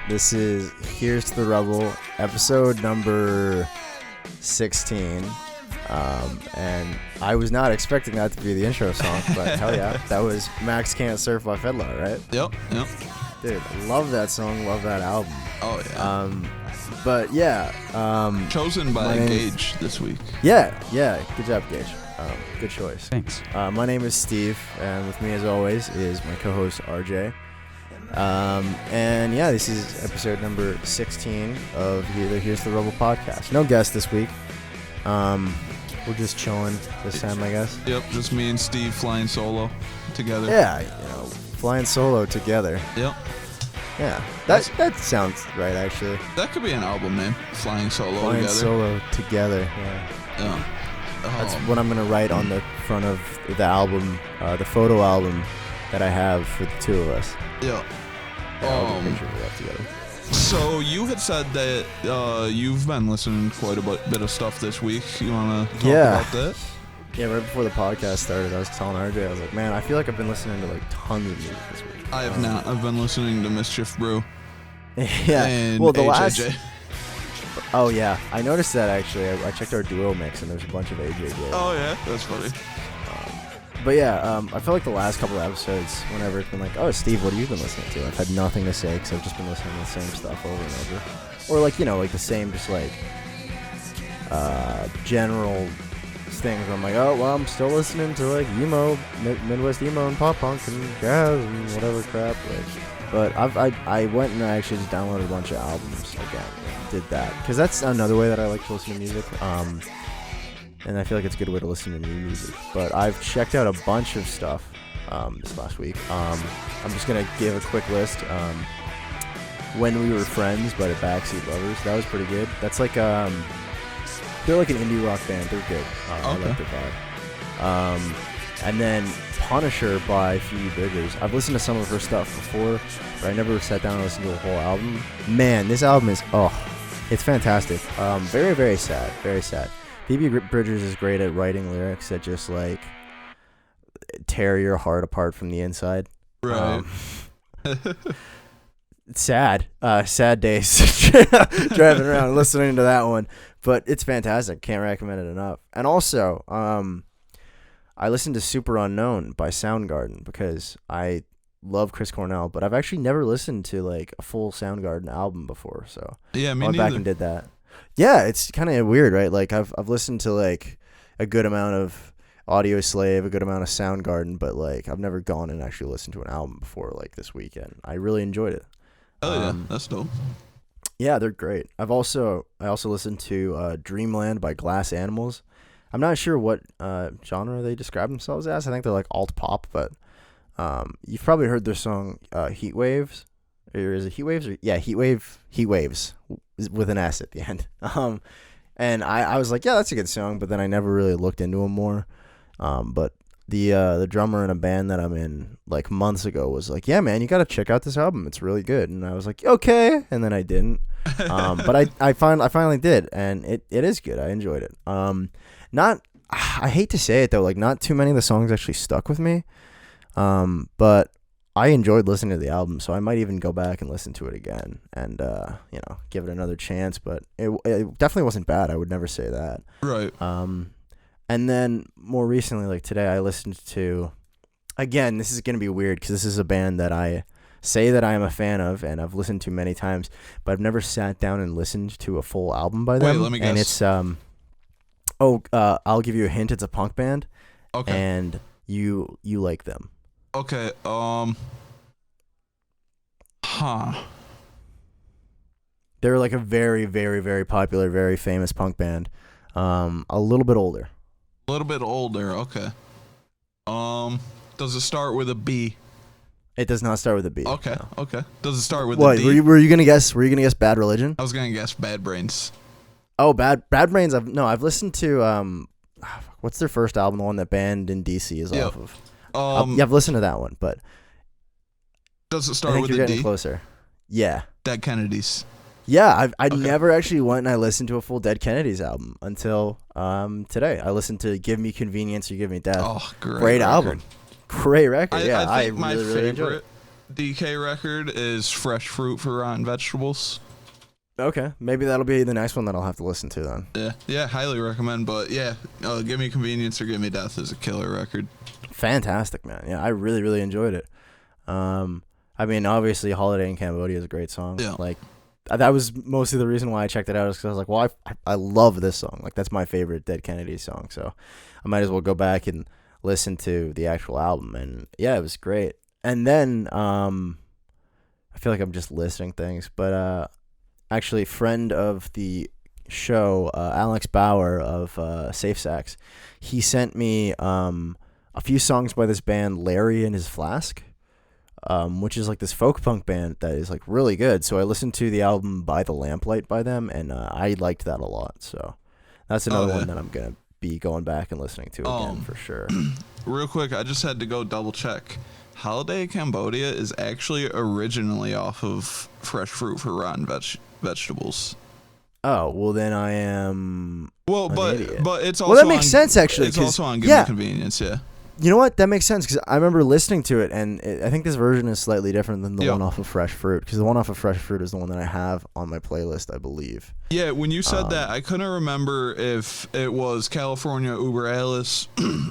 This is Here's to the Rubble, episode number 16. And I was not expecting that to be the intro song, but hell yeah. That was Max Can't Surf by Fedlaw, right? Yep. Dude, love that song, love that album. Oh, yeah. But yeah. Chosen by Gage this week. Yeah. Good job, Gage. Good choice. Thanks. My name is Steve, and with me as always is my co-host RJ. And yeah, this is episode number 16 of Here's the Rubble podcast. No guest this week. We're just chilling this time, I guess. Yep, just me and Steve flying solo together. Yeah, flying solo together. Yep. Yeah, that sounds right, actually. That could be an album name, Flying Solo Flying Together. Solo Together, yeah. Yeah. That's what I'm going to write on the front of the album, the photo album that I have for the two of us. Yeah. I'll do a picture of us together. So you had said that you've been listening to quite a bit of stuff this week. You want to talk about that? Yeah, right before the podcast started, I was telling RJ, I was like, man, I feel like I've been listening to like tons of music this week. I have not. I've been listening to Mischief Brew. Yeah. And well, the HJJ. last. Oh yeah, I noticed that actually. I checked our duo mix and there's a bunch of AJJ. Oh yeah, that's funny. But yeah, I feel like the last couple of episodes, whenever it's been like, oh, Steve, what have you been listening to? I've had nothing to say because I've just been listening to the same stuff over and over. Or like, like the same, just like, general things where I'm like, oh, well, I'm still listening to like emo, Midwest emo and pop punk and jazz and whatever crap. But I went and I actually just downloaded a bunch of albums again and did that. Because that's another way that I like to listen to music. And I feel like it's a good way to listen to new music. But I've checked out a bunch of stuff this last week. I'm just going to give a quick list. When We Were Friends by the Backseat Lovers. That was pretty good. That's like, they're like an indie rock band. They're good. I like their vibe. And then Punisher by Phoebe Bridgers. I've listened to some of her stuff before, but I never sat down and listened to a whole album. Man, this album is, it's fantastic. Very, very sad. Very sad. Phoebe Bridgers is great at writing lyrics that just like tear your heart apart from the inside. Right. It's sad. Sad days driving around listening to that one, but it's fantastic. Can't recommend it enough. And also, I listened to Super Unknown by Soundgarden because I love Chris Cornell, but I've actually never listened to like a full Soundgarden album before. So yeah, me I went neither. back and did that. Yeah, it's kind of weird, right? Like I've listened to like a good amount of Audio Slave, a good amount of Soundgarden, but like I've never gone and actually listened to an album before like this weekend. I really enjoyed it. Oh yeah, that's dope. Yeah, they're great. I also listened to Dreamland by Glass Animals. I'm not sure what genre they describe themselves as. I think they're like alt pop, but you've probably heard their song Heat Waves. Or is it Heat Waves? Heat Waves with an S at the end. And I was like, yeah, that's a good song, but then I never really looked into them more. But the drummer in a band that I'm in like months ago was like, yeah, man, you got to check out this album. It's really good. And I was like, okay. And then I didn't. But I finally did. And it is good. I enjoyed it. I hate to say it though, like not too many of the songs actually stuck with me. But I enjoyed listening to the album, so I might even go back and listen to it again and, give it another chance. But it definitely wasn't bad. I would never say that. Right. And then more recently, like today, I listened to, again, this is going to be weird because this is a band that I say that I am a fan of and I've listened to many times, but I've never sat down and listened to a full album by them. Wait, let me guess. And it's, I'll give you a hint. It's a punk band. Okay. And you like them. Okay. They're like a very, very, very popular, very famous punk band. A little bit older. A little bit older. Okay. Does it start with a B? It does not start with a B. Okay. No. Okay. Does it start with What? a D? Were you gonna guess? Were you gonna guess Bad Religion? I was gonna guess Bad Brains. Oh, Bad Brains. I've listened to what's their first album? The one that Band in DC is off of. I've listened to that one, but does it I start think with you're a getting D? closer. Yeah. Dead Kennedys. Yeah, I Okay. never actually went and I listened to a full Dead Kennedys album until today. I listened to Give Me Convenience, You Give Me Death. Oh, great Great record. album. Great record. I I think my really, really enjoyed favorite it. DK record is Fresh Fruit for Rotten Vegetables. Okay, maybe that'll be the next one that I'll have to listen to then. Yeah, highly recommend. But yeah, Give Me Convenience or Give Me Death is a killer record. Fantastic, man. Yeah, I really, really enjoyed it. I mean, obviously, Holiday in Cambodia is a great song. Yeah. Like, that was mostly the reason why I checked it out, is because I was like, well, I love this song. Like, that's my favorite Dead Kennedys song, so I might as well go back and listen to the actual album. And yeah, it was great. And then, I feel like I'm just listing things, but actually, friend of the show, Alex Bauer of Safe Sax, he sent me a few songs by this band, Larry and His Flask, which is like this folk punk band that is like really good. So I listened to the album By the Lamplight by them, and I liked that a lot. So that's another one that I'm going to be going back and listening to again for sure. Real quick, I just had to go double check. Holiday in Cambodia is actually originally off of Fresh Fruit for Rotten Vegetables. Oh, well then I am but it's also that makes sense actually. It's also on Give Me Convenience, yeah. You know what? That makes sense, because I remember listening to it, and I think this version is slightly different than the one off of Fresh Fruit, because the one off of Fresh Fruit is the one that I have on my playlist, I believe. Yeah, when you said that, I couldn't remember if it was California Uber Alice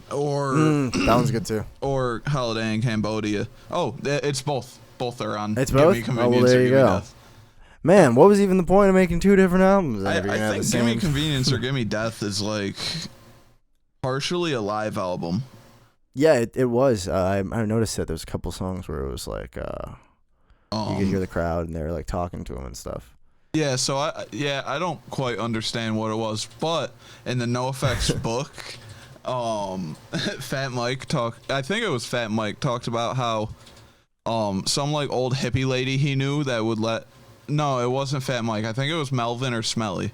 or... that one's good too. Or Holiday in Cambodia. Oh, it's both. Both are on It's Give both? Me Convenience well, there or you Give Me go. Death. Man, what was even the point of making two different albums? I think Give Me Convenience or Give Me Death is like partially a live album. Yeah, it was. I noticed that there's a couple songs where it was like you could hear the crowd and they were like talking to him and stuff. Yeah, so I don't quite understand what it was, but in the NoFX book, Fat Mike talked about how some like old hippie lady he knew that would no, it wasn't Fat Mike. I think it was Melvin or Smelly.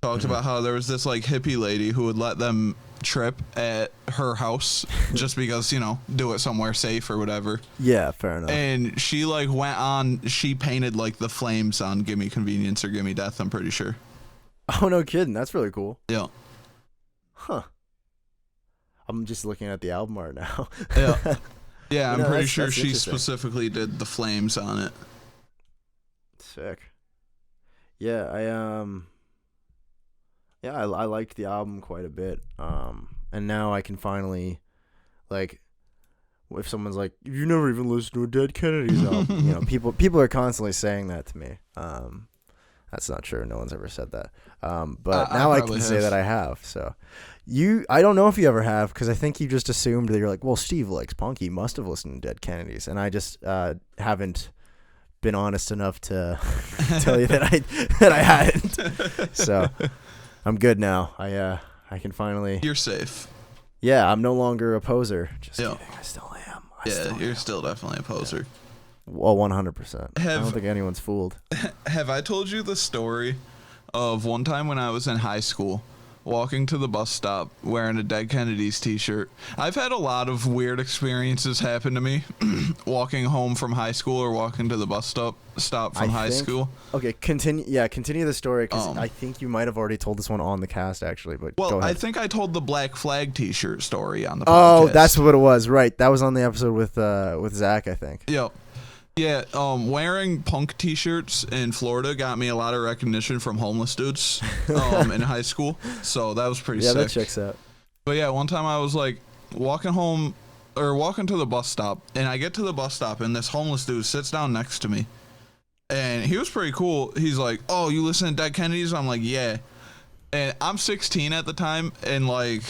Talked about how there was this like hippie lady who would let them trip at her house just because, do it somewhere safe or whatever. Yeah, fair enough. And she like she painted like the flames on Give Me Convenience or Give Me Death, I'm pretty sure. Oh, no kidding. That's really cool. Yeah. Huh. I'm just looking at the album art now. Yeah. Yeah, I'm pretty sure that's she specifically did the flames on it. Sick. Yeah, I liked the album quite a bit. And now I can finally, like, if someone's like, "You never even listened to a Dead Kennedys album," people are constantly saying that to me. That's not true. No one's ever said that. But now I can say that I have. So, I don't know if you ever have, because I think you just assumed that you're like, well, Steve likes punk. He must have listened to Dead Kennedys, and I just haven't been honest enough to tell you that I hadn't. So I'm good now. I can finally. You're safe. Yeah, I'm no longer a poser. Just kidding. I still am. You're still definitely a poser. Yeah. Well, 100%. I don't think anyone's fooled. Have I told you the story of one time when I was in high school, walking to the bus stop wearing a Dead Kennedys t-shirt? I've had a lot of weird experiences happen to me walking home from high school or walking to the bus stop from high school. Okay, continue the story, because I think you might have already told this one on the cast, actually, but go ahead. I think I told the Black Flag t-shirt story on the podcast. Oh, that's what it was, right. That was on the episode with Zach, I think. Yep. Yeah, wearing punk t-shirts in Florida got me a lot of recognition from homeless dudes in high school, so that was pretty sick. Yeah, that checks out. But yeah, one time I was like walking to the bus stop, and I get to the bus stop, and this homeless dude sits down next to me, and he was pretty cool. He's like, "Oh, you listen to Dead Kennedys?" I'm like, "Yeah," and I'm 16 at the time, and like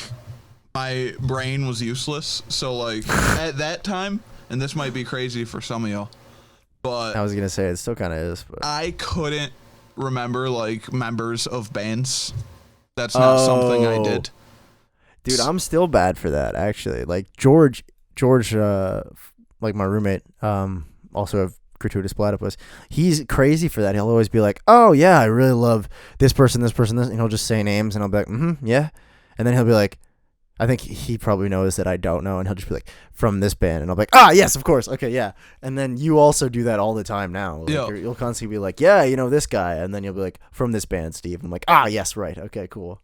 my brain was useless, so like at that time, and this might be crazy for some of y'all, but I was gonna say it still kind of is, but I couldn't remember like members of bands. That's not something I did. Dude, I'm still bad for that, actually. Like George, like my roommate, also a gratuitous platypus. He's crazy for that. He'll always be like, "Oh yeah, I really love this person, this person, this," and he'll just say names, and I'll be like, yeah," and then he'll be like, I think he probably knows that I don't know, and he'll just be like, "From this band," and I'll be like, yes, of course, okay, yeah. And then you also do that all the time now. Like, you'll constantly be like, "Yeah, this guy," and then you'll be like, "From this band, Steve." And I'm like, yes, right, okay, cool.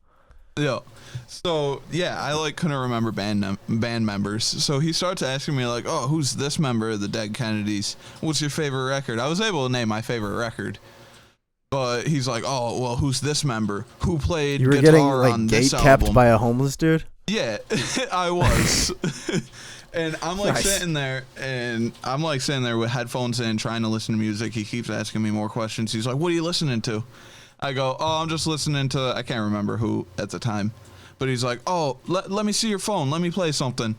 Yeah. So yeah, I like couldn't remember band members. So he starts asking me like, "Oh, who's this member of the Dead Kennedys? What's your favorite record?" I was able to name my favorite record, but he's like, "Oh, well, who's this member? Who played You were guitar getting on like this gate kept album?" by a homeless dude. Yeah, I was. And I'm like Nice. sitting there, with headphones in, trying to listen to music. He keeps asking me more questions. He's like, "What are you listening to?" I go, "Oh, I'm just listening to," I can't remember who at the time, but he's like, "Oh, let me see your phone. Let me play something."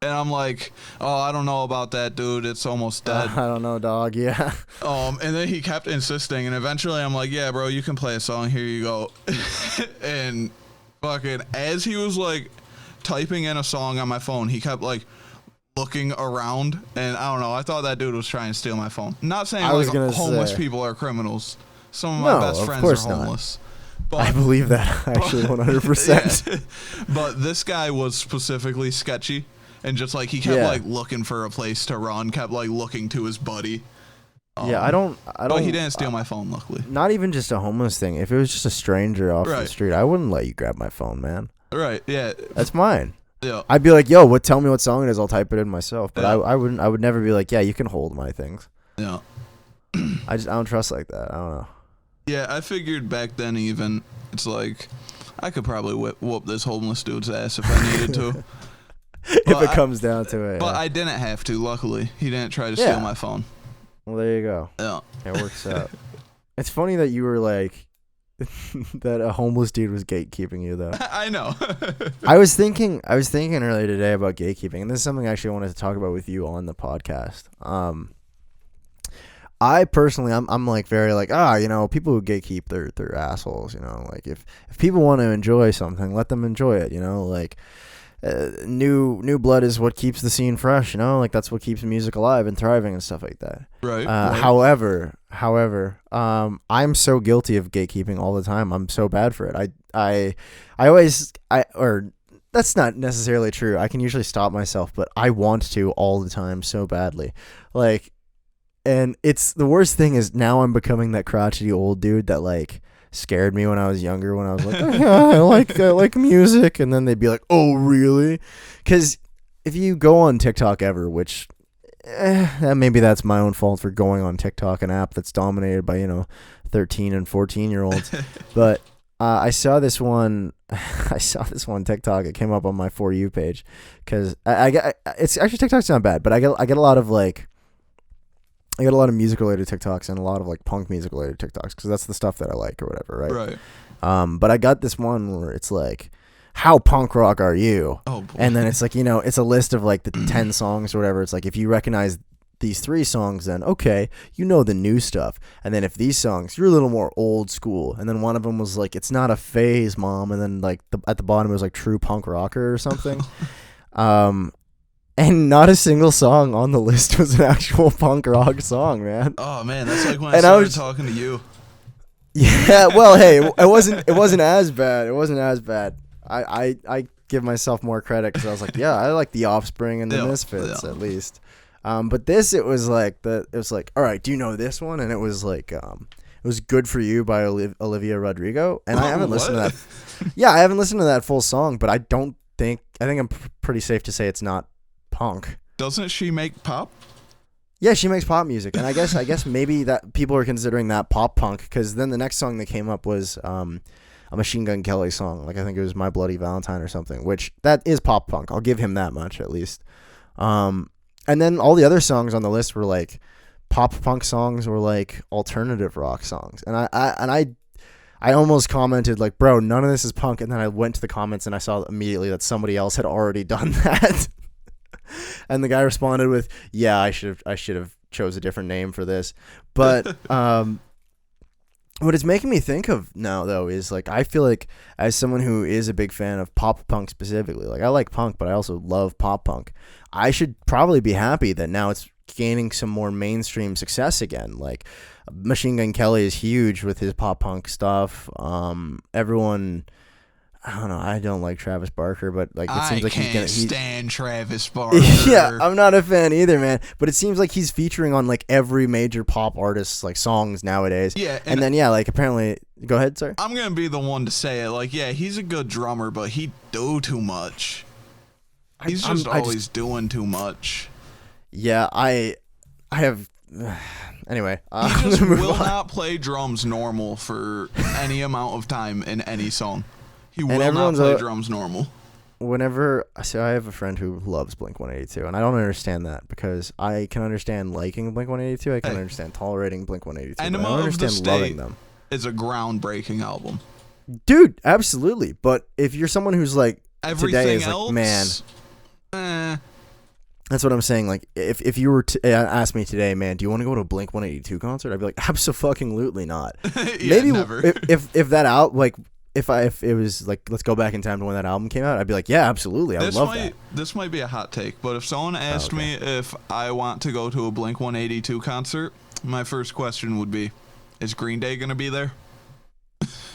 And I'm like, "Oh, I don't know about that, dude. It's almost dead." I don't know, dog. Yeah. And then he kept insisting, and eventually I'm like, "Yeah, bro, you can play a song. Here you go." And fucking as he was like typing in a song on my phone, he kept like looking around, and I don't know. I thought that dude was trying to steal my phone. Not saying like homeless people are criminals. Some of my best friends are homeless. But, I believe that actually 100%. Yeah. But this guy was specifically sketchy, and just like he kept like looking for a place to run, kept like looking to his buddy. Yeah, I don't. But he didn't steal my phone, luckily. Not even just a homeless thing. If it was just a stranger off the street, I wouldn't let you grab my phone, man. Right. Yeah. That's mine. Yeah. I'd be like, "Yo, tell me what song it is. I'll type it in myself." But I wouldn't. I would never be like, "Yeah, you can hold my things." Yeah. I don't trust like that. I don't know. Yeah, I figured back then even it's like I could probably whoop this homeless dude's ass if I needed to. If it comes down to it. But I didn't have to. Luckily, he didn't try to steal my phone. Well, there you go. Yeah. It works out. It's funny that you were like that a homeless dude was gatekeeping you though. I know. I was thinking earlier today about gatekeeping, and this is something I actually wanted to talk about with you on the podcast. I personally, I'm like very like, people who gatekeep, they're assholes, like if people want to enjoy something, let them enjoy it, like new blood is what keeps the scene fresh, like that's what keeps music alive and thriving and stuff like that. Right. However, I'm so guilty of gatekeeping all the time. I'm so bad for it. That's not necessarily true. I can usually stop myself, but I want to all the time so badly. Like, and it's the worst thing is now I'm becoming that crotchety old dude that like scared me when I was younger, when I was like, "Oh, yeah, I like music," and then they'd be like, "Oh, really?" Because if you go on TikTok ever, which maybe that's my own fault for going on TikTok, an app that's dominated by 13 and 14-year-olds, but I saw this one TikTok. It came up on my For You page because it's actually, TikTok's not bad, but I get a lot of music related TikToks and a lot of like punk music related TikToks because that's the stuff that I like or whatever, right? Right. But I got this one where it's like, "How punk rock are you?" Oh, boy. And then it's like, it's a list of like the 10 songs or whatever. It's like, if you recognize these 3 songs, then okay, the new stuff. And then if these songs, you're a little more old school. And then one of them was like, "It's not a phase, mom." And then like at the bottom it was like "True punk rocker" or something. And not a single song on the list was an actual punk rock song, man. Oh man, that's like when I started talking to you. Yeah, well, hey, it wasn't as bad. It wasn't as bad. I give myself more credit because I was like, yeah, I like the Offspring and the Misfits at least. But this, it was like, all right, do you know this one? And it was like, it was "Good for You" by Olivia Rodrigo, and I haven't listened to that. Yeah, I haven't listened to that full song, but I think I'm pretty safe to say it's not punk. Doesn't she make pop? Yeah, she makes pop music, and I guess maybe that people are considering that pop punk, because then the next song that came up was a Machine Gun Kelly song. Like, I think it was "My Bloody Valentine" or something, which that is pop punk. I'll give him that much at least. And then all the other songs on the list were like pop punk songs or like alternative rock songs, and I almost commented like, "Bro, none of this is punk," and then I went to the comments and I saw immediately that somebody else had already done that. And the guy responded with, "Yeah, I should have chose a different name for this." But what it's making me think of now though is like, I feel like as someone who is a big fan of pop punk specifically, like I like punk, but I also love pop punk. I should probably be happy that now it's gaining some more mainstream success again. Like Machine Gun Kelly is huge with his pop punk stuff. Everyone, I don't know. I don't like Travis Barker, but like it I seems like can't he's gonna. stand Travis Barker. Yeah, I'm not a fan either, man. But it seems like he's featuring on like every major pop artist's like songs nowadays. Yeah, and then yeah, like apparently, go ahead, sir. I'm gonna be the one to say it. Like, yeah, he's a good drummer, but he do too much. He's just always doing too much. Yeah, I have. Anyway, he just will not play drums normal for any amount of time in any song. He will not play drums normal. Whenever, so I have a friend who loves Blink-182, and I don't understand that because I can understand liking Blink-182. I can understand tolerating Blink-182. I don't understand loving them. It's a groundbreaking album, dude. Absolutely, but if you're someone who's like everything today is else, like, man. That's what I'm saying. Like, if you were to ask me today, man, do you want to go to a Blink-182 concert? I'd be like, absolutely not. Yeah, maybe never. if that out like. If it was like, let's go back in time to when that album came out, I'd be like, yeah, absolutely, I would love that. This might be a hot take, but if someone asked me if I want to go to a Blink-182 concert, my first question would be, is Green Day going to be there?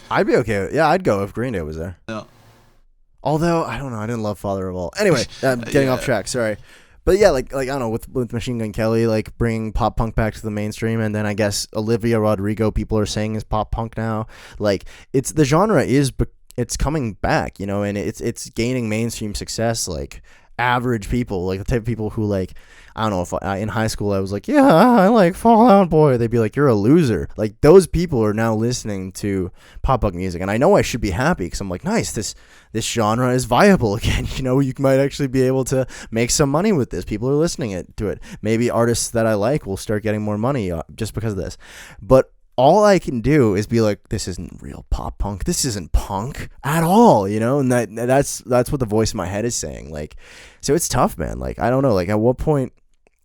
I'd be okay. Yeah, I'd go if Green Day was there. Yeah. Although, I don't know, I didn't love Father of All. Anyway, getting off track, sorry. But yeah, like I don't know, with Machine Gun Kelly, like bringing pop punk back to the mainstream, and then I guess Olivia Rodrigo, people are saying is pop punk now. Like it's the genre it's coming back, you know, and it's gaining mainstream success. Like average people, like the type of people who like, I don't know if in high school I was like, yeah, I like Fall Out Boy. They'd be like, you're a loser. Like those people are now listening to pop punk music, and I know I should be happy because I'm like, nice, this genre is viable again. You know, you might actually be able to make some money with this. People are listening to it. Maybe artists that I like will start getting more money just because of this. But all I can do is be like, this isn't real pop punk. This isn't punk at all, you know? And that's what the voice in my head is saying. Like, so it's tough, man. Like, I don't know. Like, at what point,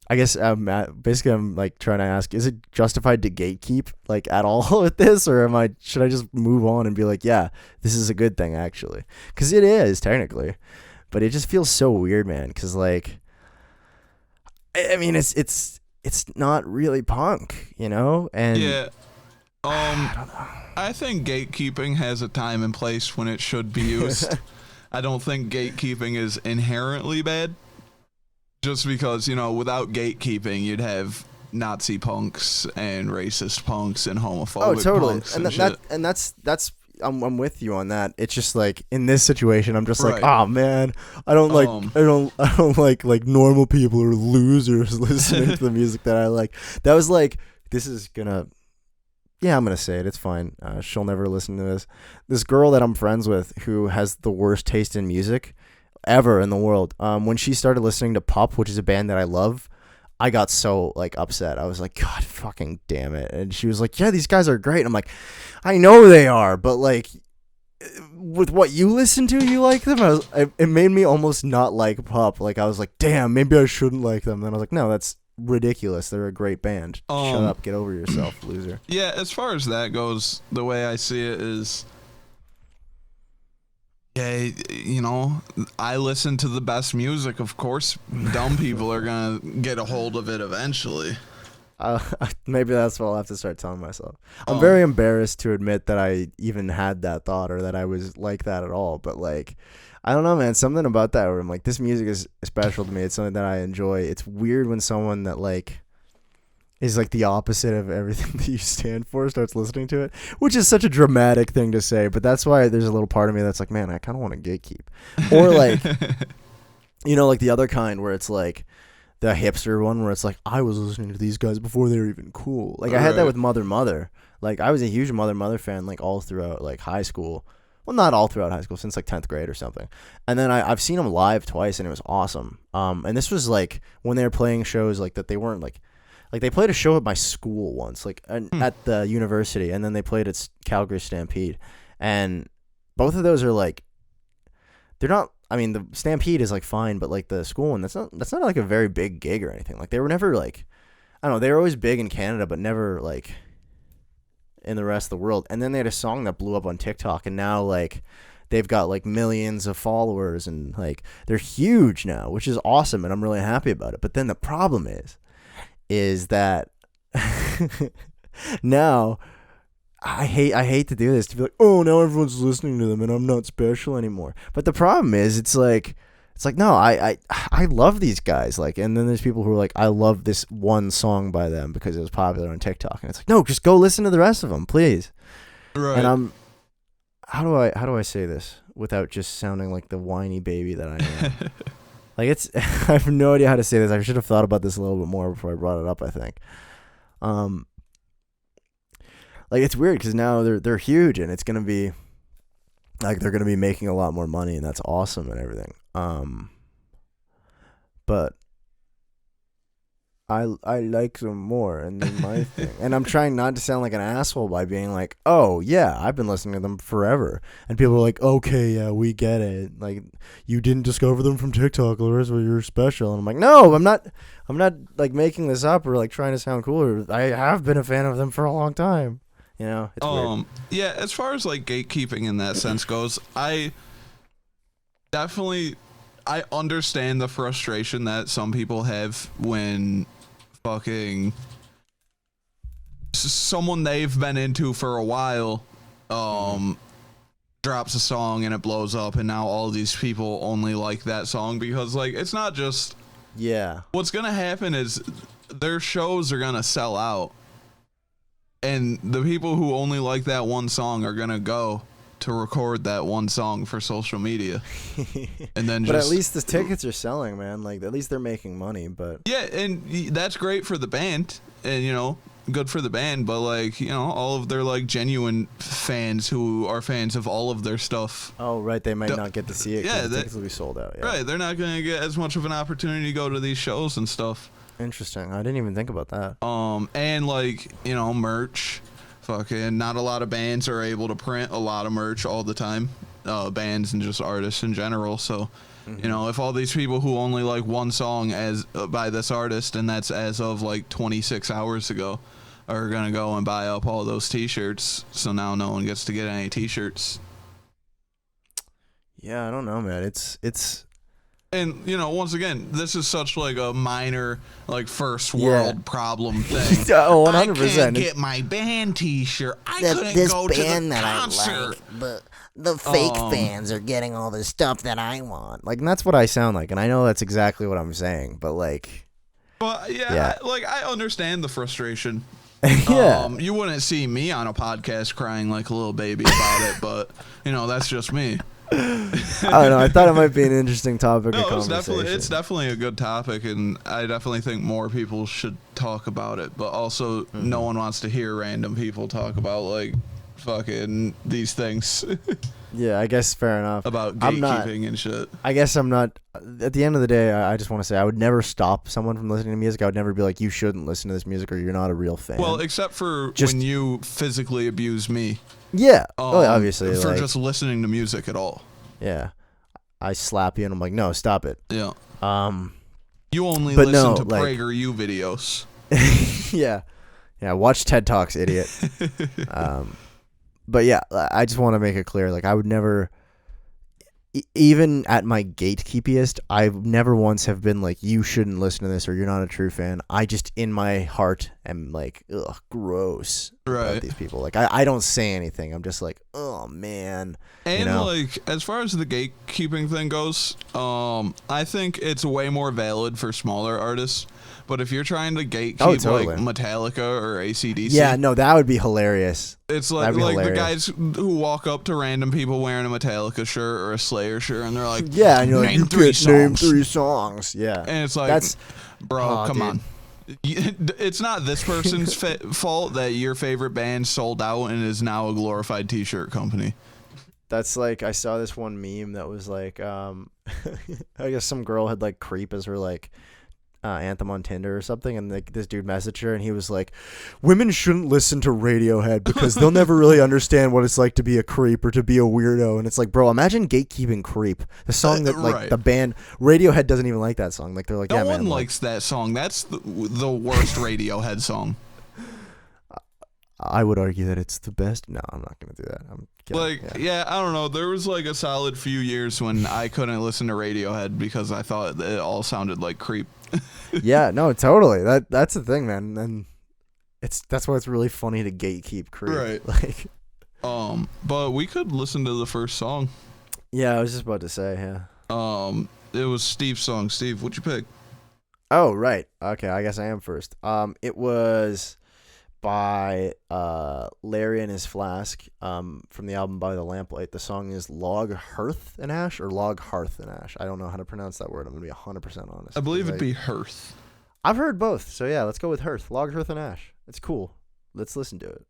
I guess basically I'm like trying to ask, is it justified to gatekeep like at all with this, or should I just move on and be like, yeah, this is a good thing actually? Because it is technically, but it just feels so weird, man. Because like, I mean, it's not really punk, you know? And yeah. I don't know. I think gatekeeping has a time and place when it should be used. I don't think gatekeeping is inherently bad. Just because, you know, without gatekeeping, you'd have Nazi punks and racist punks and homophobic punks and shit. And that's I'm with you on that. It's just like in this situation, I'm just like, oh man, I don't like normal people or losers listening to the music that I like. That was like, this is gonna. Yeah, I'm going to say it. It's fine. She'll never listen to this. This girl that I'm friends with who has the worst taste in music ever in the world. When she started listening to Pup, which is a band that I love, I got so like upset. I was like, God fucking damn it. And she was like, yeah, these guys are great. And I'm like, I know they are, but like with what you listen to, you like them? It made me almost not like Pup. Like I was like, damn, maybe I shouldn't like them. Then I was like, no, that's ridiculous. They're a great band. Shut up, get over yourself, loser. Yeah, as far as that goes, the way I see it is, yeah, you know, I listen to the best music. Of course, dumb people are gonna get a hold of it eventually. Maybe that's what I'll have to start telling myself. I'm very embarrassed to admit that I even had that thought or that I was like that at all. But like, I don't know, man. Something about that where I'm like, this music is special to me. It's something that I enjoy. It's weird when someone that like is like the opposite of everything that you stand for starts listening to it, which is such a dramatic thing to say. But that's why there's a little part of me that's like, man, I kind of want to gatekeep. Or like, you know, like the other kind where it's like the hipster one where it's like, I was listening to these guys before they were even cool. Like I had that with Mother. Like I was a huge Mother fan like all throughout like high school. Well, not all throughout high school, since like 10th grade or something. And then I've seen them live twice, and it was awesome. And this was like when they were playing shows like that. They weren't like they played a show at my school once, like at the university, and then they played at Calgary Stampede. And both of those are like, they're not. I mean, the Stampede is like fine, but like the school one, that's not like a very big gig or anything. Like they were never like, I don't know, they were always big in Canada, but never like in the rest of the world. And then they had a song that blew up on TikTok, and now like they've got like millions of followers, and like they're huge now, which is awesome, and I'm really happy about it. But then the problem is that now I hate to do this, to be like, oh, now everyone's listening to them and I'm not special anymore. But the problem is, it's like no, I love these guys, like, and then there's people who are like, I love this one song by them because it was popular on TikTok, and it's like, no, just go listen to the rest of them, please. Right. And how do I say this without just sounding like the whiny baby that I am? Like, it's I have no idea how to say this. I should have thought about this a little bit more before I brought it up, I think. Like, it's weird because now they're huge, and it's gonna be like they're gonna be making a lot more money, and that's awesome and everything. But I like them more, and they're my thing. And I'm trying not to sound like an asshole by being like, oh yeah, I've been listening to them forever. And people are like, okay, yeah, we get it. Like, you didn't discover them from TikTok, or you're special. And I'm like, no, I'm not like making this up or like trying to sound cooler. I have been a fan of them for a long time. You know, it's weird. Yeah, as far as like gatekeeping in that sense goes, I understand the frustration that some people have when fucking someone they've been into for a while drops a song and it blows up, and now all these people only like that song because, like, it's not just what's gonna happen is their shows are gonna sell out, and the people who only like that one song are gonna go to record that one song for social media. And then but at least the tickets are selling, man. Like, at least they're making money. But yeah, and that's great for the band, and, you know, good for the band, but, like, you know, all of their, like, genuine fans who are fans of all of their stuff. Oh, right, they might not get to see it. Yeah, the tickets will be sold out. Yeah. Right, they're not gonna get as much of an opportunity to go to these shows and stuff. Interesting. I didn't even think about that. And, like, you know, merch. Fucking not a lot of bands are able to print a lot of merch all the time. Bands and just artists in general. So, you know, if all these people who only like one song by this artist, and that's as of like 26 hours ago, are gonna go and buy up all those T-shirts, so now no one gets to get any T-shirts. Yeah, I don't know, man. It's. And, you know, once again, this is such like a minor, like, first world problem thing. Oh, 100%. I can't get my band T-shirt. I couldn't go to the concert. I like, but the fake fans are getting all the stuff that I want. Like, and that's what I sound like, and I know that's exactly what I'm saying, but, like... Well, yeah. I understand the frustration. Yeah. You wouldn't see me on a podcast crying like a little baby about it, but, you know, that's just me. I don't know. I thought it might be an interesting topic of conversation. It's definitely a good topic, and I definitely think more people should talk about it. But also, no one wants to hear random people talk about, like, fucking these things. Yeah, I guess fair enough. About gatekeeping and shit. I guess I'm not. At the end of the day, I just want to say I would never stop someone from listening to music. I would never be like, you shouldn't listen to this music or you're not a real fan. Well, except for when you physically abuse me. Yeah. Obviously. For like, just listening to music at all. Yeah. I slap you and I'm like, no, stop it. Yeah. You only but listen no, to like, PragerU videos. Yeah. Yeah. Watch TED Talks, idiot. But yeah, I just want to make it clear. Like, I would never, even at my gatekeepiest, I never once have been like, you shouldn't listen to this or you're not a true fan. I just, in my heart, am like, ugh, gross about these people. Like, I don't say anything. I'm just like, oh, man. And, you know? like, as far as the gatekeeping thing goes, I think it's way more valid for smaller artists. But if you're trying to gatekeep, totally. like, Metallica or AC/DC... Yeah, no, that would be hilarious. It's like the guys who walk up to random people wearing a Metallica shirt or a Slayer shirt, and they're like, yeah, and you're like, name you three can't name songs. 3 songs. Yeah. And it's like, bro, come on. It's not this person's fault that your favorite band sold out and is now a glorified T-shirt company. That's like, I saw this one meme that was like, I guess some girl had like Creep as her like anthem on Tinder or something, and like this dude messaged her and he was like, women shouldn't listen to Radiohead because they'll never really understand what it's like to be a creep or to be a weirdo. And it's like, bro, imagine gatekeeping Creep, the song that like the band Radiohead doesn't even like that song. Like, they're like, no yeah, one man, likes that song. That's the worst Radiohead song. I would argue that it's the best. No, I'm not gonna do that. I'm kidding. Like, yeah, I don't know. There was like a solid few years when I couldn't listen to Radiohead because I thought it all sounded like Creep. Yeah, no, totally. That's the thing, man. And That's why it's really funny to gatekeep Creep. Right. Like, but we could listen to the first song. yeah, I was just about to say, yeah. It was Steve's song. Steve, what'd you pick? Oh, right. Okay, I guess I am first. It was by Larry and His Flask, from the album By the Lamplight. The song is Log Hearth and Ash, or Log Hearth and Ash. I don't know how to pronounce that word. I'm gonna be 100% honest. I believe it'd be Hearth. I've heard both, so yeah, let's go with Hearth. Log Hearth and Ash. It's cool. Let's listen to it.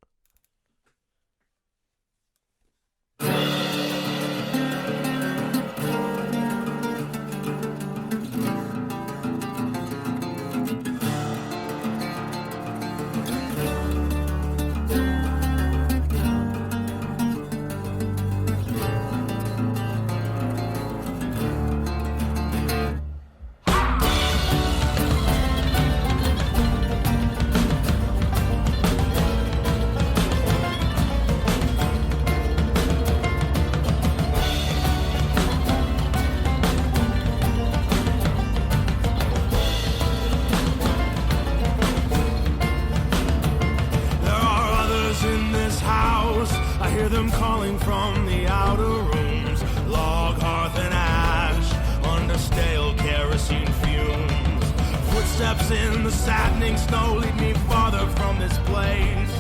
Them calling from the outer rooms, log, hearth, and ash, under stale kerosene fumes. Footsteps in the saddening snow lead me farther from this place.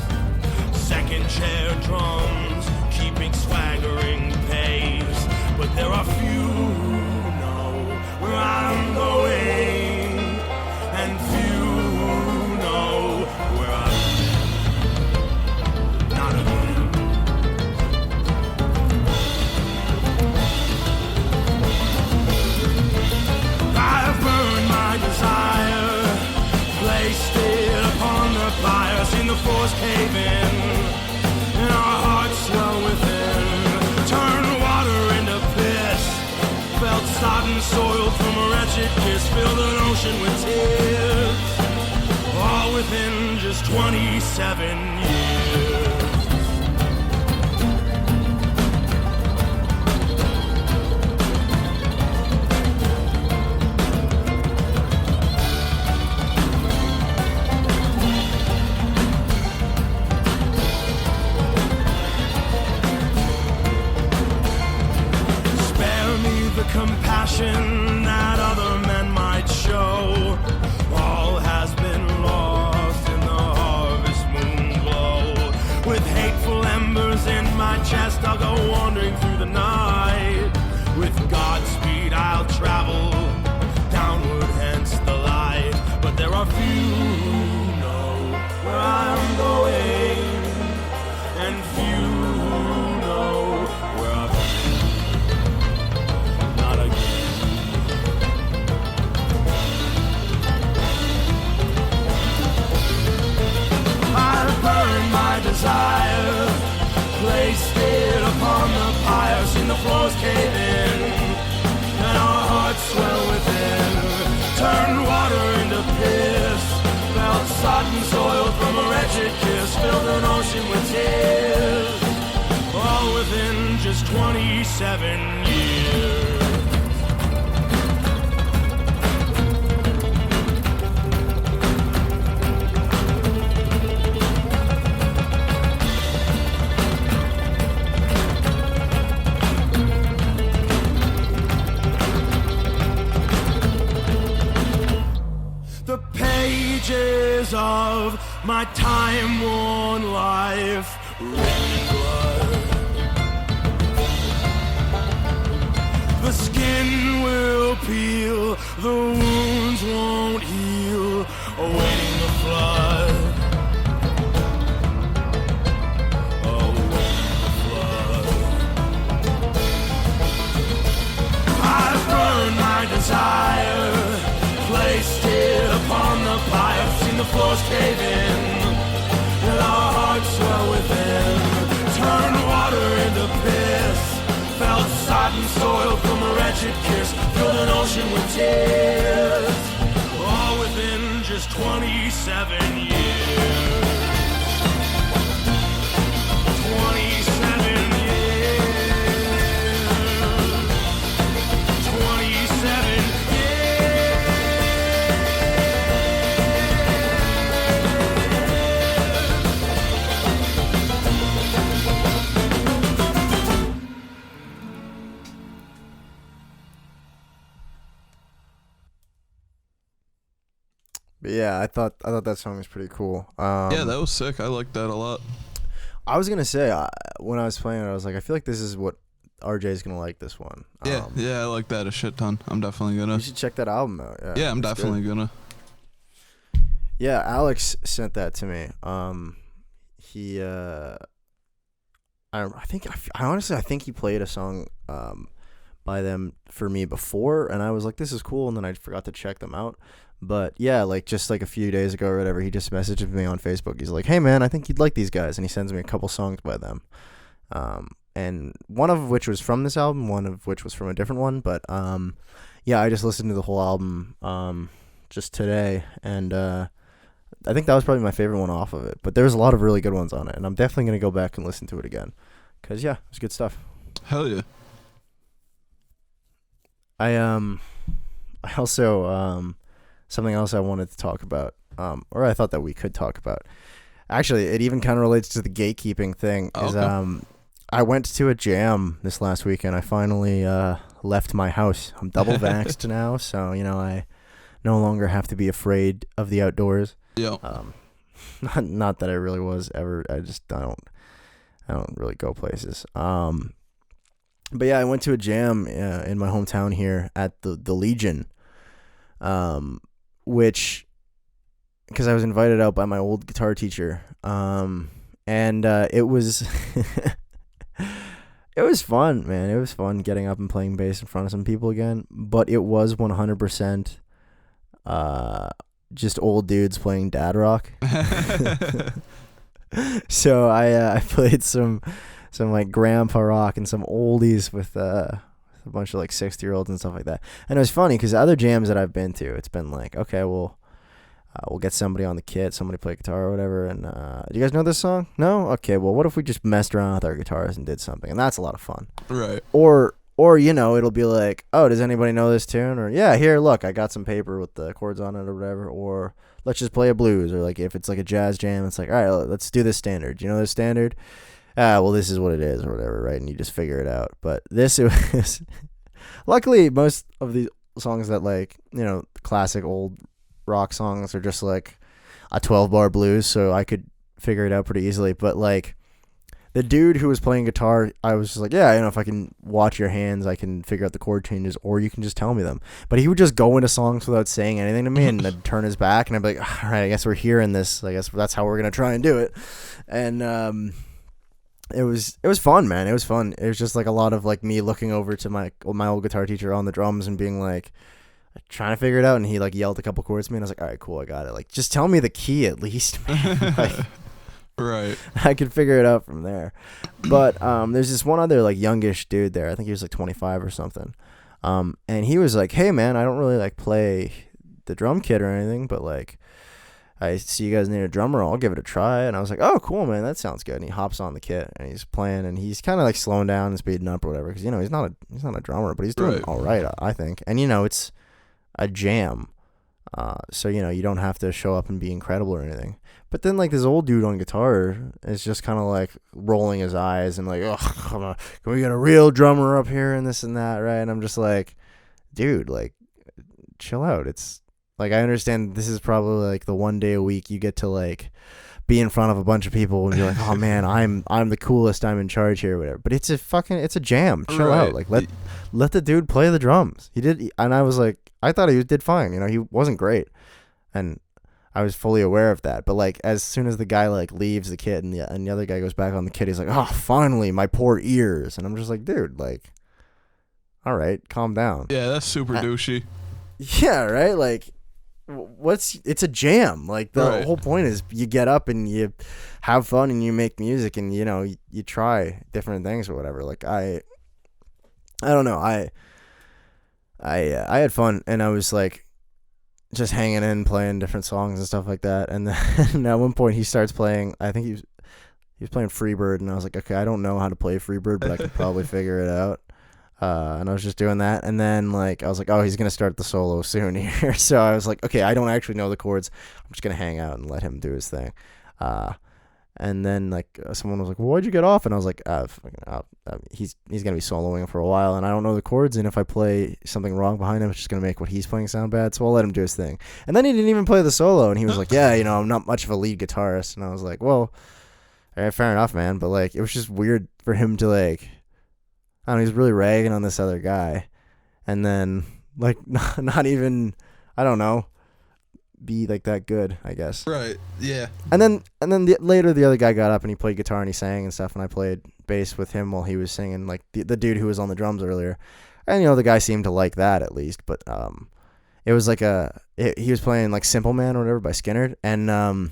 Second chair drums, keeping swaggering pace. But there are few who know where I'm going, and few who know where I'm not again. Desire, placed it upon the pyre, seen the force cave in, and our hearts swell within. Turned water into piss, felt sodden soiled from a wretched kiss, filled an ocean with tears, all within just 27 years. Compassion that other men might show. All has been lost in the harvest moon glow. With hateful embers in my chest, I'll go wandering through the night. With Godspeed I'll travel downward, hence the light. But there are few who know where I'm going, and few who know where I've been. Desire, placed it upon the pyre, seen the floors cave in, and our hearts swell within. Turned water into piss, felt sodden soiled from a wretched kiss, filled an ocean with tears, all within just 27 years. Pages of my time-worn life written in blood. The skin will peel, the wounds won't heal, awaiting the flood. Awaiting the flood. I've burned my desire, placed it upon the pyre, seen the floors cave in, and our hearts swell within. Turned water into piss, felt sodden soil from a wretched kiss, filled an ocean with tears, all within just 27 years. 27 years. 27 years. But yeah, I thought that song was pretty cool. Yeah, that was sick. I liked that a lot. I was gonna say when I was playing it, I was like, I feel like this is what RJ's gonna like this one. Yeah, I like that a shit ton. I'm definitely gonna. You should check that album out. Yeah, I'm definitely gonna. Yeah, Alex sent that to me. He I think he played a song by them for me before, and I was like, this is cool, and then I forgot to check them out. But yeah, like just like a few days ago or whatever, he just messaged me on Facebook. He's like, hey man, I think you'd like these guys, and he sends me a couple songs by them. And one of which was from this album, one of which was from a different one. But yeah, I just listened to the whole album just today, and I think that was probably my favorite one off of it. But there's a lot of really good ones on it, and I'm definitely gonna go back and listen to it again, cause yeah, it's good stuff. Hell yeah. I also something else I wanted to talk about, or I thought that we could talk about. Actually, it even kind of relates to the gatekeeping thing. Okay. I went to a jam this last weekend. I finally left my house. I'm double vaxxed now, so I no longer have to be afraid of the outdoors. Yeah. Not that I really was ever. I don't really go places. But yeah, I went to a jam in my hometown here at the Legion, which, because I was invited out by my old guitar teacher, and it was it was fun, man. It was fun getting up and playing bass in front of some people again, but it was 100% just old dudes playing dad rock. So I played some like grandpa rock and some oldies with a bunch of like 60-year-olds and stuff like that. And it was funny because other jams that I've been to, it's been like, okay, we'll get somebody on the kit, somebody play guitar or whatever. And do you guys know this song? No? Okay, well, what if we just messed around with our guitars and did something? And that's a lot of fun. Right. Or it'll be like, oh, does anybody know this tune? Or yeah, here, look, I got some paper with the chords on it or whatever. Or let's just play a blues. Or like if it's like a jazz jam, it's like, all right, let's do this standard. Do you know this standard? Well, this is what it is or whatever, right? And you just figure it out. But it was luckily most of the songs that like, classic old rock songs are just like a 12-bar blues, so I could figure it out pretty easily. But like the dude who was playing guitar, I was just like, yeah, if I can watch your hands, I can figure out the chord changes, or you can just tell me them. But he would just go into songs without saying anything to me and then turn his back, and I'd be like, all right, I guess we're hearing this. I guess that's how we're gonna try and do it. And it was fun, man. It was fun. It was just like a lot of like me looking over to my old guitar teacher on the drums and being like, trying to figure it out, and he like yelled a couple chords to me, and I was like, all right, cool, I got it. Like, just tell me the key at least, man. Like, right. I could figure it out from there. But there's this one other like youngish dude there. I think he was like 25 or something. And he was like, hey man, I don't really like play the drum kit or anything, but like I see you guys need a drummer, I'll give it a try. And I was like, oh cool, man, that sounds good. And he hops on the kit and he's playing, and he's kind of like slowing down and speeding up or whatever, because he's not a drummer, but he's doing all right, I think. And it's a jam, so you don't have to show up and be incredible or anything. But then like this old dude on guitar is just kind of like rolling his eyes and like, oh, can we get a real drummer up here and this and that, right? And I'm just like, dude, like, chill out. It's like, I understand this is probably like the one day a week you get to like be in front of a bunch of people and be like, oh man, I'm the coolest, I'm in charge here or whatever. But it's a jam. Chill out. Like let the dude play the drums. He did, and I was like, I thought he did fine. He wasn't great, and I was fully aware of that. But like as soon as the guy like leaves the kit and the other guy goes back on the kit, he's like, oh, finally, my poor ears. And I'm just like, dude, like, all right, calm down. Yeah, that's super douchey. Yeah, right. Like, it's a jam. Like the whole point is you get up and you have fun and you make music and you try different things or whatever. Like I don't know. I had fun, and I was like just hanging in, playing different songs and stuff like that. And then at one point he starts playing, I think he was playing Freebird, and I was like, okay, I don't know how to play Freebird, but I could probably figure it out. And I was just doing that, and then like I was like, oh, he's gonna start the solo soon here. So I was like, okay, I don't actually know the chords, I'm just gonna hang out and let him do his thing. And then like someone was like, well, "Why'd you get off?" And I was like, he's gonna be soloing for a while, and I don't know the chords. And if I play something wrong behind him, it's just gonna make what he's playing sound bad. So I'll let him do his thing. And then he didn't even play the solo, and he was like, "Yeah, I'm not much of a lead guitarist." And I was like, "Well, all right, fair enough, man." But like, it was just weird for him to like, I don't know, he's really ragging on this other guy, and then like not even, I don't know, be like that good, I guess. Right. Yeah. And then later the other guy got up and he played guitar and he sang and stuff, and I played bass with him while he was singing, like the dude who was on the drums earlier. And the guy seemed to like that at least, but it was like he was playing like Simple Man or whatever by Skinner, and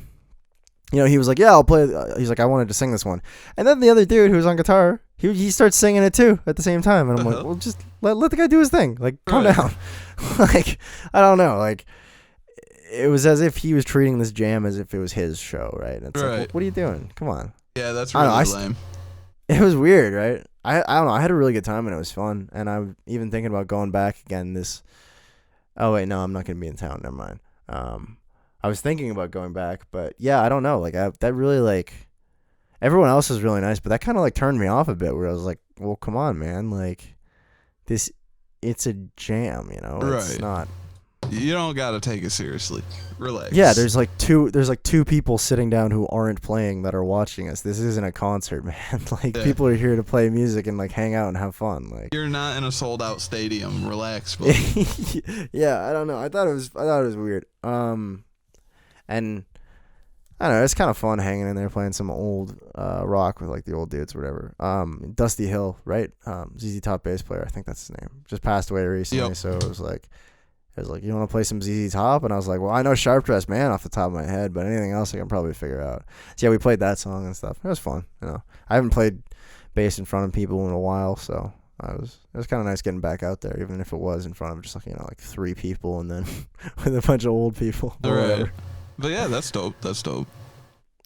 he was like, "Yeah, I'll play." He's like, "I wanted to sing this one," and then the other dude who was on guitar, he starts singing it too at the same time, and I'm like, "Well, just let the guy do his thing, like calm down." Like, I don't know, like. It was as if he was treating this jam as if it was his show, right? It's like, what are you doing? Come on. Yeah, that's really lame. It was weird, right? I don't know. I had a really good time and it was fun. And I'm even thinking about going back again Oh, wait, no, I'm not going to be in town. Never mind. I was thinking about going back, but yeah, I don't know. Like, that really, like, everyone else was really nice, but that kind of, like, turned me off a bit where I was like, well, come on, man. Like, it's a jam, Right. It's not. You don't gotta take it seriously. Relax. Yeah, there's like two people sitting down who aren't playing that are watching us. This isn't a concert, man. Like, people are here to play music and like hang out and have fun. Like, you're not in a sold out stadium. Relax, buddy. Yeah, I don't know. I thought it was weird. And I don't know. It's kind of fun hanging in there playing some old rock with like the old dudes or whatever. Dusty Hill, right? ZZ Top bass player. I think that's his name. Just passed away recently. Yep. So it was like, you want to play some ZZ Top? And I was like, well, I know Sharp Dressed Man off the top of my head, but anything else I can probably figure out. So yeah, we played that song and stuff. It was fun. I haven't played bass in front of people in a while, so it was kind of nice getting back out there, even if it was in front of just like 3 people and then with a bunch of old people. All right. But yeah, that's dope.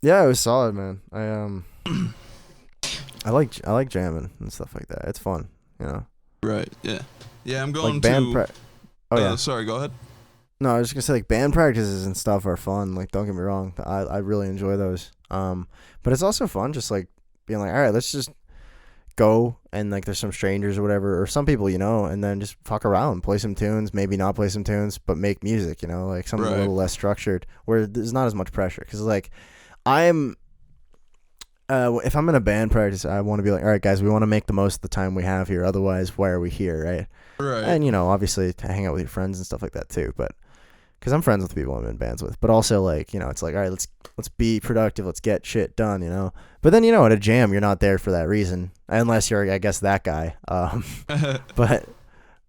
Yeah, it was solid, man. I like jamming and stuff like that. It's fun, Right. Yeah. Yeah, I'm going like band Oh yeah. Sorry, go ahead. No, I was just gonna say like band practices and stuff are fun. Like, don't get me wrong, I really enjoy those. But it's also fun just like being like, all right, let's just go and like there's some strangers or whatever, or some people and then just fuck around, play some tunes, maybe not play some tunes, but make music. Like something a little less structured where there's not as much pressure. Because like if I'm in a band practice, I want to be like, all right, guys, we want to make the most of the time we have here. Otherwise, why are we here, right? Right. And obviously to hang out with your friends and stuff like that too. But because I'm friends with people I'm in bands with, but also like it's like, all right, let's be productive, let's get shit done, But then at a jam, you're not there for that reason, unless you're, I guess, that guy. But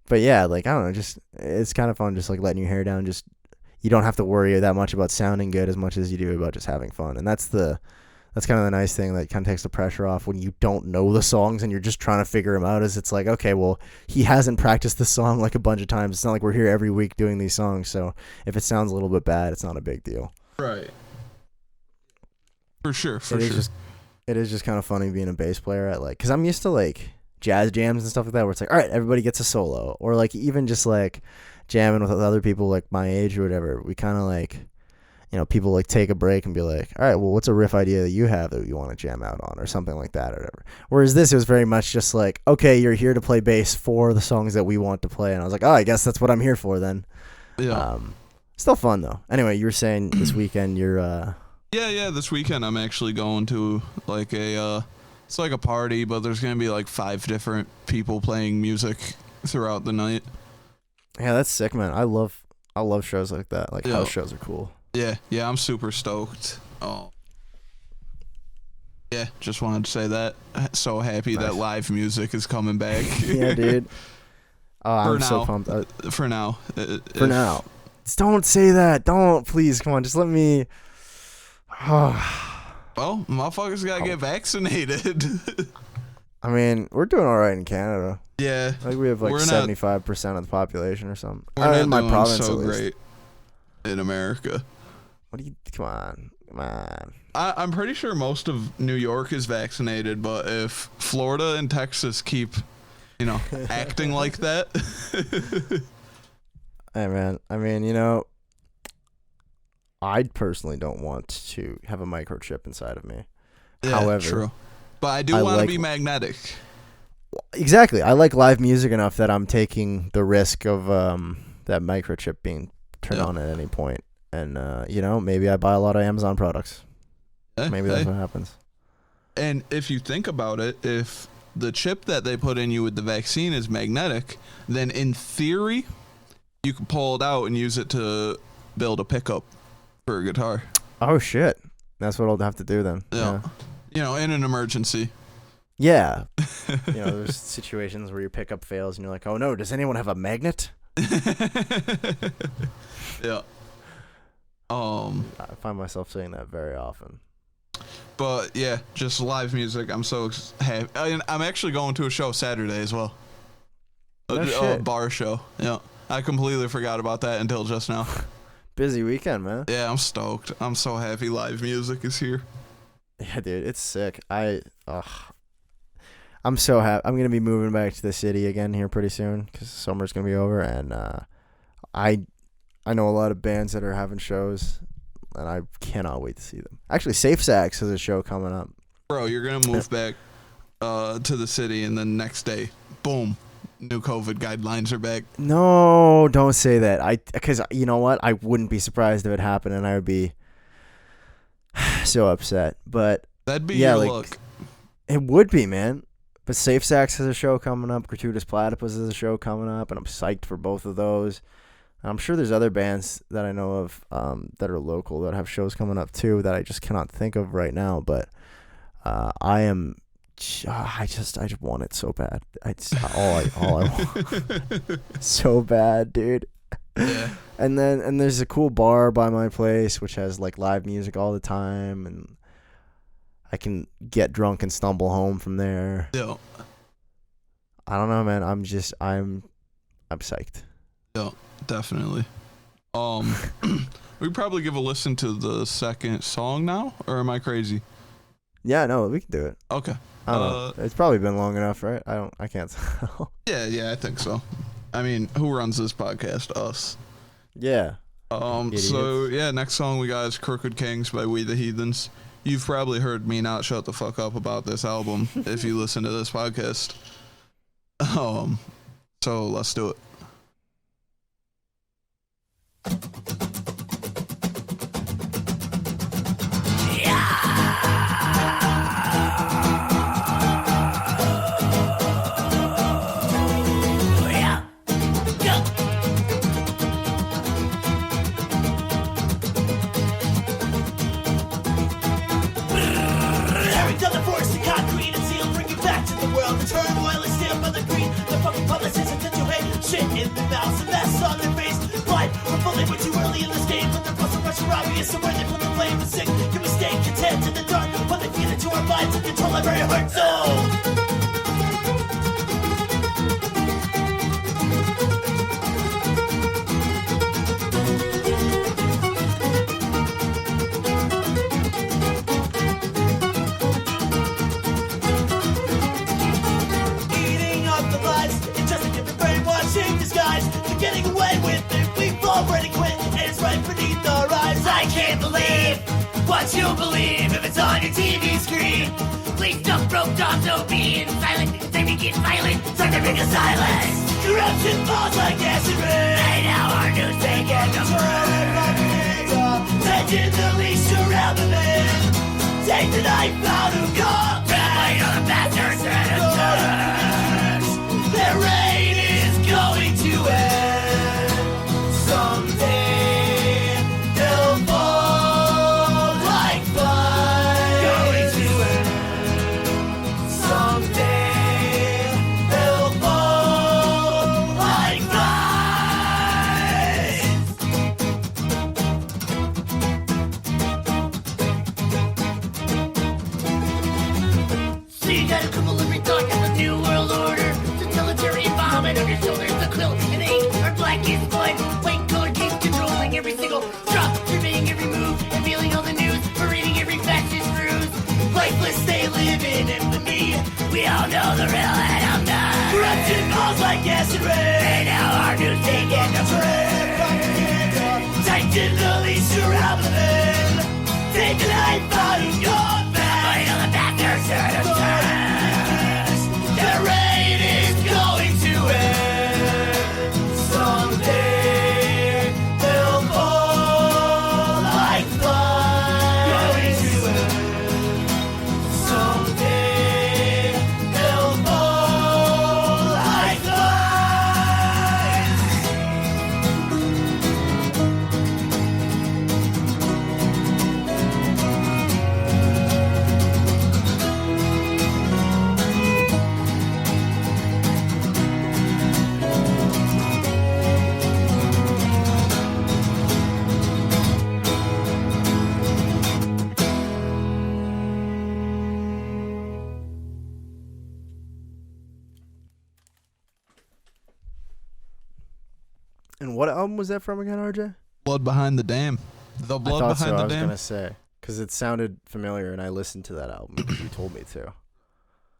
yeah, like I don't know, just it's kind of fun, just like letting your hair down. Just you don't have to worry that much about sounding good as much as you do about just having fun, and that's kind of the nice thing that kind of takes the pressure off when you don't know the songs and you're just trying to figure them out. Is it's like, okay, well, he hasn't practiced this song like a bunch of times. It's not like we're here every week doing these songs. So if it sounds a little bit bad, it's not a big deal. Right. For sure. It is just kind of funny being a bass player at because I'm used to like jazz jams and stuff like that where it's like, all right, everybody gets a solo, or like even just like jamming with other people like my age or whatever. We kind of like, people like take a break and be like, all right, well, what's a riff idea that you have that you want to jam out on or something like that or whatever. Whereas this, it was very much just like, okay, you're here to play bass for the songs that we want to play. And I was like, oh, I guess that's what I'm here for then. Yeah. Still fun though. Anyway, you were saying this weekend you're, Yeah, this weekend I'm actually going to like it's like a party, but there's going to be like 5 different people playing music throughout the night. Yeah, that's sick, man. I love shows like that. Like house shows are cool. Yeah, I'm super stoked. Oh. Yeah, just wanted to say that. So happy that live music is coming back. Yeah, dude. Oh, I'm so pumped. For now. For now. Don't say that. Don't, please. Come on, just let me. Well, motherfuckers gotta get vaccinated. I mean, we're doing all right in Canada. Yeah. Like we have like 75% of the population or something. We're not in my doing province so at least. great in America. What do you? Come on. I'm pretty sure most of New York is vaccinated, but if Florida and Texas keep, acting like that. Hey, man. I mean, I personally don't want to have a microchip inside of me. Yeah, However, true. But I do I want to like- be magnetic. exactly. I like live music enough that I'm taking the risk of that microchip being turned Yeah. on at any point. And, maybe I buy a lot of Amazon products. Maybe that's what happens. And if you think about it, if the chip that they put in you with the vaccine is magnetic, then in theory, you can pull it out and use it to build a pickup for a guitar. Oh, shit. That's what I'll have to do then. Yeah. In an emergency. Yeah. There's situations where your pickup fails and you're like, oh, no, does anyone have a magnet? Yeah. I find myself saying that very often. But yeah, just live music. I'm so happy. I'm actually going to a show Saturday as well. No A shit. bar show. Yeah. I completely forgot about that until just now. Busy weekend, man. Yeah, I'm stoked. I'm so happy live music is here. Yeah, dude, it's sick. I'm so happy. I'm gonna be moving back to the city again here pretty soon because summer's gonna be over, and I know a lot of bands that are having shows, and I cannot wait to see them. Actually, Safe Sax has a show coming up. Bro, you're gonna move back to the city, and then next day, boom, new COVID guidelines are back. No, don't say that. Because you know what? I wouldn't be surprised if it happened, and I would be so upset. But That'd be yeah, your like, look. it would be, man. But Safe Sax has a show coming up. Gratuitous Platypus has a show coming up, and I'm psyched for both of those. And I'm sure there's other bands that I know of that are local that have shows coming up too that I just cannot think of right now. But I just want it so bad. It's all I want. So bad, dude. Yeah. And there's a cool bar by my place which has like live music all the time, and I can get drunk and stumble home from there. Yeah. I don't know, man. I'm psyched. Yeah, definitely. We probably give a listen to the second song now, or am I crazy? Yeah, no, we can do it. Okay. I don't know. It's probably been long enough, right? I can't tell. Yeah, I think so. I mean, who runs this podcast? Us. Yeah. So yeah, next song we got is Crooked Kings by We the Heathens. You've probably heard me not shut the fuck up about this album if you listen to this podcast. So let's do it. Tearing down the forest of concrete and steel, bring you back to the world. The turmoil is still by the greed. The fucking publicists attempt to hate. Shit in their mouths and mess on their face. But we're fully way too early in this game. But they're plus a Russian obvious. So where they put the blame is sick. Can we stay content in the dark? But they feed into our minds and control our very heart soul. Eating up the lies in just a different brainwashing disguise. They're getting away with it. We've already quit, and it's right beneath our eyes. I can't believe what you believe if it's on your TV screen. Please don't broke down, so being silent. It's time to get violent. Time to make a silence. Corruption falls like acid rain. Right now our news they get no Taking the leash around the man. Take the knife out of God. Fight on the bastards and attacks. Their reign is going to end. Someday they'll fall like fire. Going to end. Someday they'll fall like fire. So you got a couple of talk of the new world order. Totalitarian bomb and on your shoulders the quill and ink are black is blood. White color keeps controlling every single drop, surveying every move and feeling all the news, reading every fascist ruse. Lifeless they live in infamy. We all know the real Adam died. Corruption falls like acid rain. Right now our news they get no Tighten the leash around the man. Take the knife out of your back. Fight on the And what album was that from again, RJ? Blood Behind the Dam. The I Blood thought Behind so. the I was Dam. gonna say because it sounded familiar, and I listened to that album because you told me to.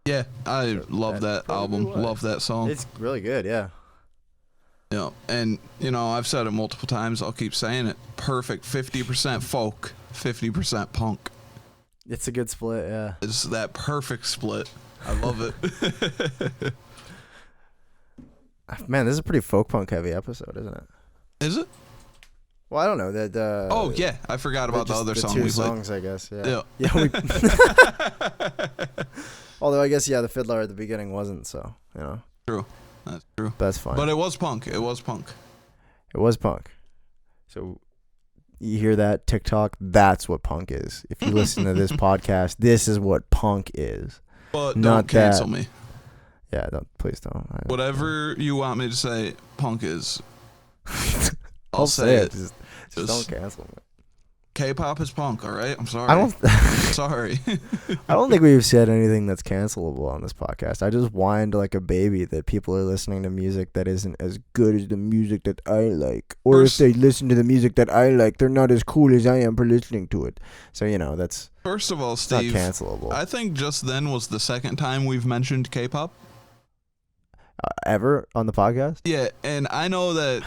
Yeah, I So love that that album. probably was. Love that song. It's really good, yeah. Yeah, and I've said it multiple times. I'll keep saying it. Perfect. 50% folk, 50% punk. It's a good split, yeah. It's that perfect split. I love it. Man, this is a pretty folk punk heavy episode, isn't it? Is it? Well, I don't know that. Oh yeah, I forgot about the just other the song two we played. songs, I guess. Yeah. Yeah. We Although I guess the fiddler at the beginning wasn't, so True. That's true. that's fine. But it was punk. It was punk. It was punk. So you hear that TikTok? That's what punk is. If you listen to this podcast, this is what punk is. But Not don't cancel that. me. Yeah, please don't. Whatever you want me to say, punk is. I'll say it. Just Just- don't cancel me. K-pop is punk. All right. I'm sorry. I don't. Sorry. I don't think we've said anything that's cancelable on this podcast. I just whined like a baby that people are listening to music that isn't as good as the music that I like. Or if they listen to the music that I like, they're not as cool as I am for listening to it. So, that's First of all, it's not Steve, cancelable. I think just then was the second time we've mentioned K-pop. Ever on the podcast? Yeah, and I know that,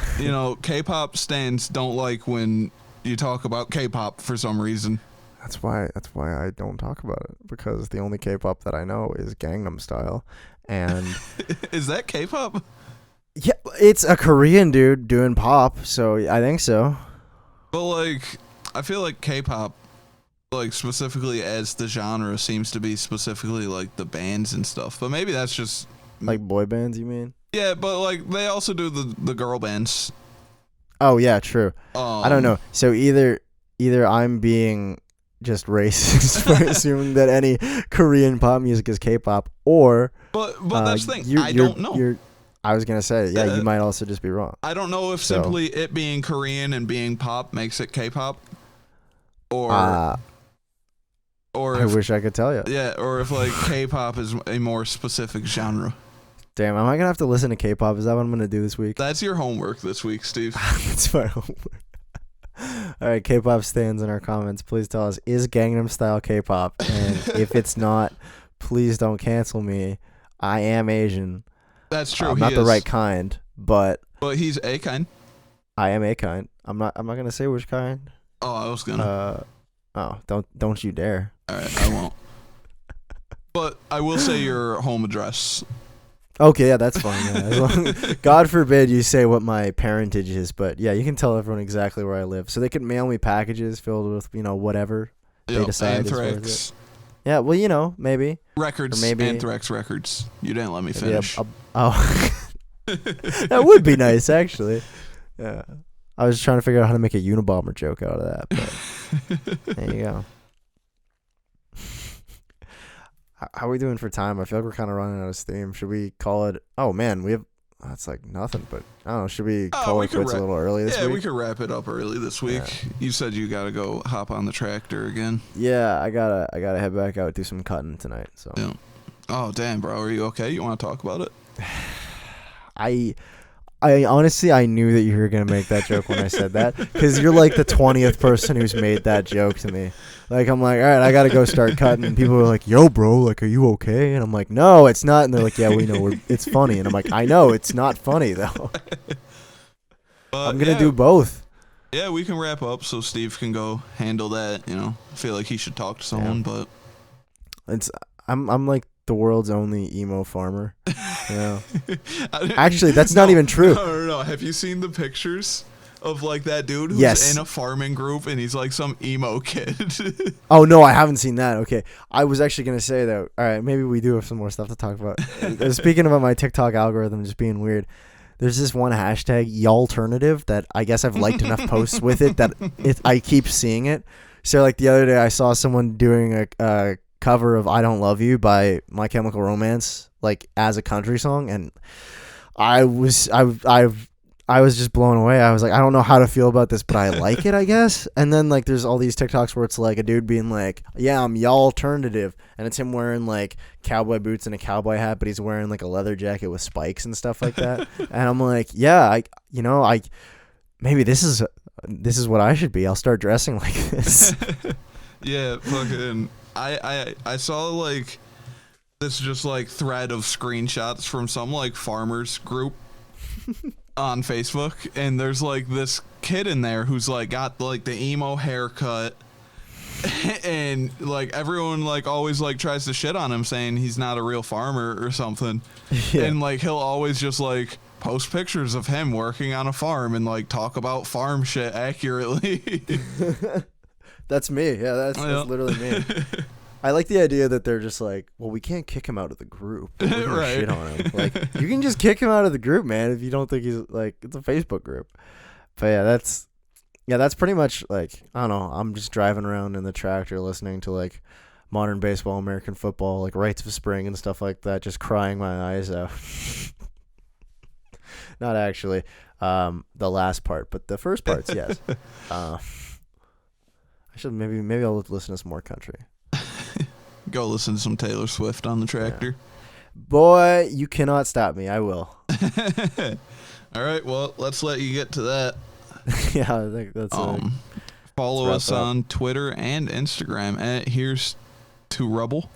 K-pop stans don't like when you talk about K-pop for some reason. That's why I don't talk about it, because the only K-pop that I know is Gangnam Style, and Is that K-pop? yeah, it's a Korean dude doing pop, so I think so. But I feel like K-pop, specifically as the genre, seems to be specifically the bands and stuff. But maybe that's just Like boy bands, you mean? yeah. But they also do the girl bands. Oh yeah, true. I don't know. So either I'm being just racist for assuming that any Korean pop music is K-pop, or But that's the thing. I you're- don't know. I was gonna say, yeah, you might also just be wrong. I don't know if So- simply it being Korean and being pop makes it K-pop, or I if wish I could tell you. yeah, or if K-pop is a more specific genre. Damn, am I gonna have to listen to K-pop? Is that what I'm gonna do this week? That's your homework this week, Steve. That's my homework. All right, K-pop stands in our comments. Please tell us, is Gangnam Style K-pop? And if it's not, please don't cancel me. I am Asian. That's true. I'm he not the is. right kind, but But he's a kind. I am a kind. I'm not gonna say which kind. Oh, I was gonna. Don't you dare. All right, I won't. But I will say your home address. Okay, yeah, that's fine. Yeah. As long, God forbid you say what my parentage is, but yeah, you can tell everyone exactly where I live, so they can mail me packages filled with whatever they Yep, decide is worth it. Anthrax Yeah, well, maybe. records. Or maybe- Anthrax records. You didn't let me Maybe finish. that would be nice, actually. Yeah, I was trying to figure out how to make a Unabomber joke out of that, but there you go. How are we doing for time? I feel like we're kind of running out of steam. Should we call it? Oh man, we have. That's nothing. But I don't know. Should we call we it could quits a little early this yeah, week? we could wrap it up early this week. Yeah. You said you gotta go hop on the tractor again. Yeah, I gotta head back out, do some cutting tonight. So Yeah. Oh damn, bro, are you okay? You want to talk about it? I honestly, I knew that you were gonna make that joke when I said that, because you're like the 20th person who's made that joke to me. I'm like, all right, I gotta go start cutting, and people are like, yo, bro, are you okay? And I'm like, no, it's not. And they're like, yeah, we know, it's funny. And I'm like, I know, it's not funny though. I'm gonna do both. Yeah, we can wrap up so Steve can go handle that. I feel like he should talk to someone, but I'm like the world's only emo farmer. You know? Actually, that's not even true. No. Have you seen the pictures of like that dude who's Yes. in a farming group and he's like some emo kid? Oh no, I haven't seen that. Okay, I was actually gonna say though. All right, maybe we do have some more stuff to talk about. Speaking about my TikTok algorithm just being weird, there's this one hashtag y'alternative that I guess I've liked enough posts with it that I keep seeing it. So like the other day, I saw someone doing a cover of "I Don't Love You" by My Chemical Romance, like as a country song, and I was just blown away. I was like, I don't know how to feel about this, but I like it, I guess. And then like there's all these TikToks where it's like a dude being like, yeah, I'm y'alternative, and it's him wearing like cowboy boots and a cowboy hat, but he's wearing like a leather jacket with spikes and stuff like that. And I'm like, yeah, I maybe this is what I should be. I'll start dressing like this. Yeah, fucking. I saw like this just like thread of screenshots from some like farmers group on Facebook, and there's like this kid in there who's like got like the emo haircut, and like everyone like always like tries to shit on him saying he's not a real farmer or something. Yeah. And like he'll always just like post pictures of him working on a farm and like talk about farm shit accurately. That's me. Yeah, that's literally me. I like the idea that they're just like, well, we can't kick him out of the group. We're gonna Right. shit on him. Like, you can just kick him out of the group, man, if you don't think he's like, it's a Facebook group. But yeah, that's pretty much like, I don't know. I'm just driving around in the tractor listening to like modern baseball, American football, like Rites of Spring and stuff like that, just crying my eyes out. Not actually the last part, but the first parts, yes. I should maybe I'll listen to some more country. Go listen to some Taylor Swift on the tractor. Boy, you cannot stop me. I will. All right, well, let's let you get to that. Yeah, I think that's Follow let's us wrap up. on Twitter and Instagram at Here's to Rubble.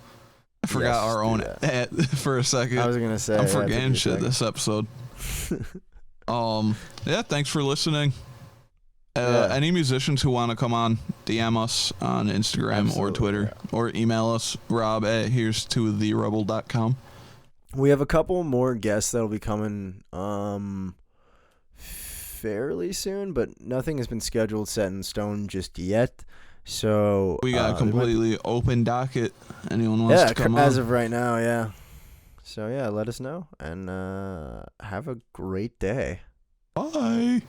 I forgot Yes, our do own that. at for a second. I was gonna say. I'm yeah, it took forgetting me a shit second. this episode. Yeah, thanks for listening. Yeah. Any musicians who want to come on, DM us on Instagram or Absolutely, Twitter, or email us, Rob at here's to therubble.com. We have a couple more guests that'll be coming fairly soon, but nothing has been scheduled set in stone just yet. So We got a there might- completely open docket. Anyone wants yeah, to come as on? of right now, yeah. So yeah, let us know and have a great day. Bye.